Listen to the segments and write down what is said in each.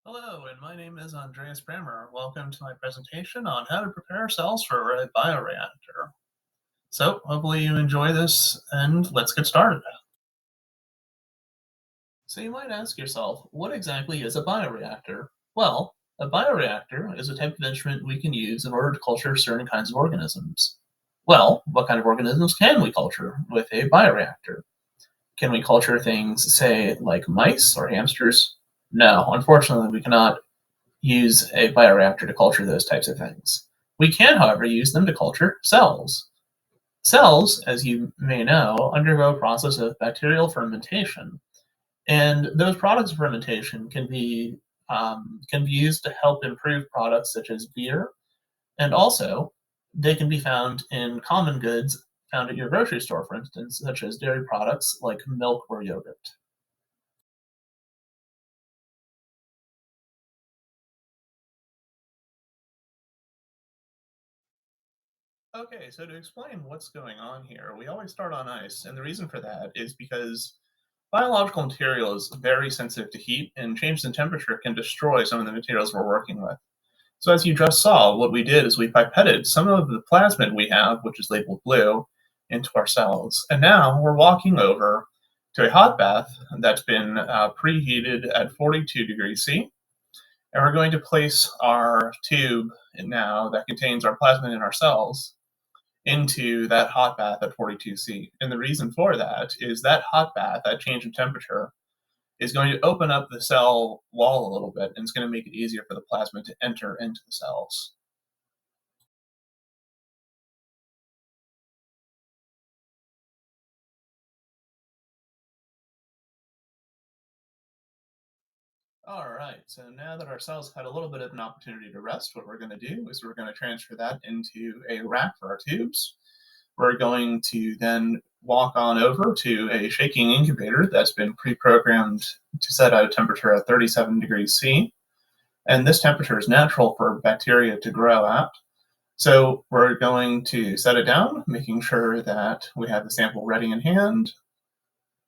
Hello, and my name is Andreas Brammer. Welcome to my presentation on how to prepare cells for a bioreactor. So, hopefully you enjoy this, and let's get started. So you might ask yourself, what exactly is a bioreactor? Well, a bioreactor is a type of instrument we can use in order to culture certain kinds of organisms. Well, what kind of organisms can we culture with a bioreactor? Can we culture things, say, like mice or hamsters? No, unfortunately, we cannot use a bioreactor to culture those types of things. We can, however, use them to culture cells. Cells, as you may know, undergo a process of bacterial fermentation, and those products of fermentation can be used to help improve products such as beer, and also they can be found in common goods found at your grocery store, for instance, such as dairy products like milk or yogurt. Okay, so to explain what's going on here, we always start on ice, and the reason for that is because biological material is very sensitive to heat, and changes in temperature can destroy some of the materials we're working with. So, as you just saw, what we did is we pipetted some of the plasmid we have, which is labeled blue, into our cells. And now we're walking over to a hot bath that's been preheated at 42 degrees C. And we're going to place our tube now that contains our plasmid in our cells into that hot bath at 42°C. And the reason for that is that hot bath, that change in temperature, is going to open up the cell wall a little bit, and it's going to make it easier for the plasma to enter into the cells. All right, so now that our cells had a little bit of an opportunity to rest, what we're going to do is we're going to transfer that into a rack for our tubes. We're going to then walk on over to a shaking incubator that's been pre-programmed to set at a temperature of 37 degrees C. And this temperature is natural for bacteria to grow at. So we're going to set it down, making sure that we have the sample ready in hand,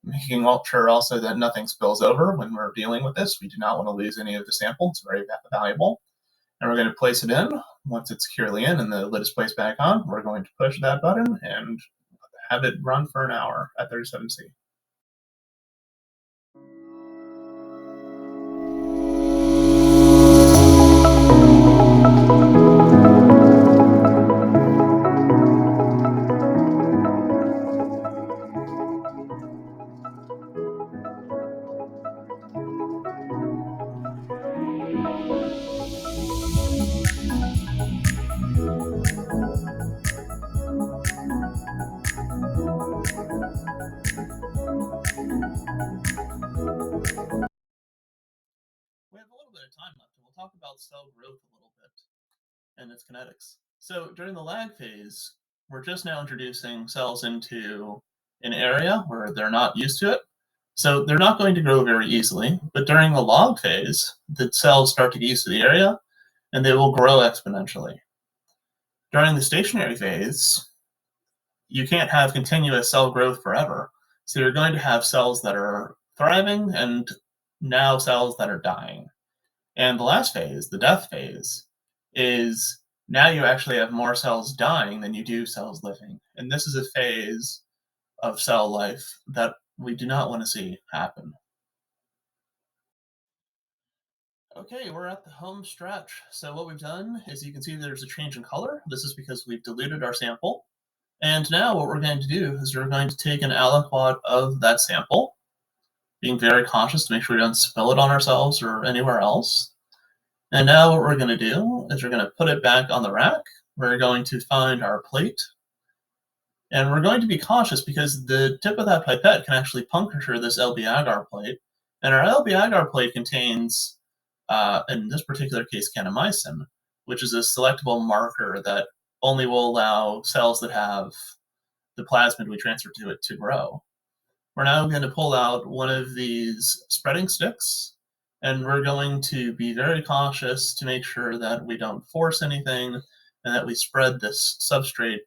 making sure also that nothing spills over when we're dealing with this. We do not want to lose any of the sample. It's very valuable. And we're going to place it in. Once it's securely in and the lid is placed back on, we're going to push that button and have it run for an hour at 37°C. We have a little bit of time left, and we'll talk about cell growth a little bit and its kinetics. So during the lag phase, we're just now introducing cells into an area where they're not used to it. So they're not going to grow very easily. But during the log phase, the cells start to get used to the area and they will grow exponentially. During the stationary phase, you can't have continuous cell growth forever. So you're going to have cells that are thriving and now cells that are dying. And the last phase, the death phase, is now you actually have more cells dying than you do cells living. And this is a phase of cell life that we do not want to see happen. Okay, we're at the home stretch. So what we've done is you can see there's a change in color. This is because we've diluted our sample. And now what we're going to do is we're going to take an aliquot of that sample, being very cautious to make sure we don't spill it on ourselves or anywhere else. And now what we're going to do is we're going to put it back on the rack. We're going to find our plate. And we're going to be cautious because the tip of that pipette can actually puncture this LB agar plate. And our LB agar plate contains, in this particular case, kanamycin, which is a selectable marker that only will allow cells that have the plasmid we transfer to it to grow. We're now going to pull out one of these spreading sticks, and we're going to be very cautious to make sure that we don't force anything and that we spread this substrate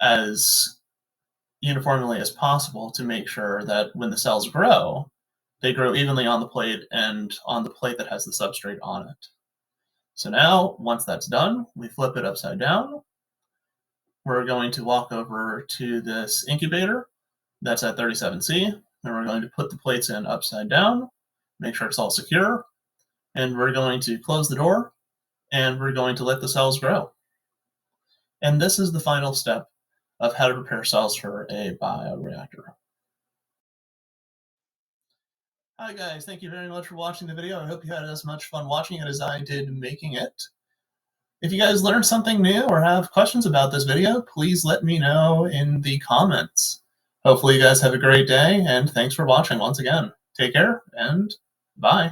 as uniformly as possible to make sure that when the cells grow, they grow evenly on the plate and on the plate that has the substrate on it. So now, once that's done, we flip it upside down. We're going to walk over to this incubator that's at 37C, and we're going to put the plates in upside down, make sure it's all secure, and we're going to close the door, and we're going to let the cells grow. And this is the final step of how to prepare cells for a bioreactor. Hi guys, thank you very much for watching the video. I hope you had as much fun watching it as I did making it. If you guys learned something new or have questions about this video, please let me know in the comments. Hopefully you guys have a great day, and thanks for watching once again. Take care, and bye.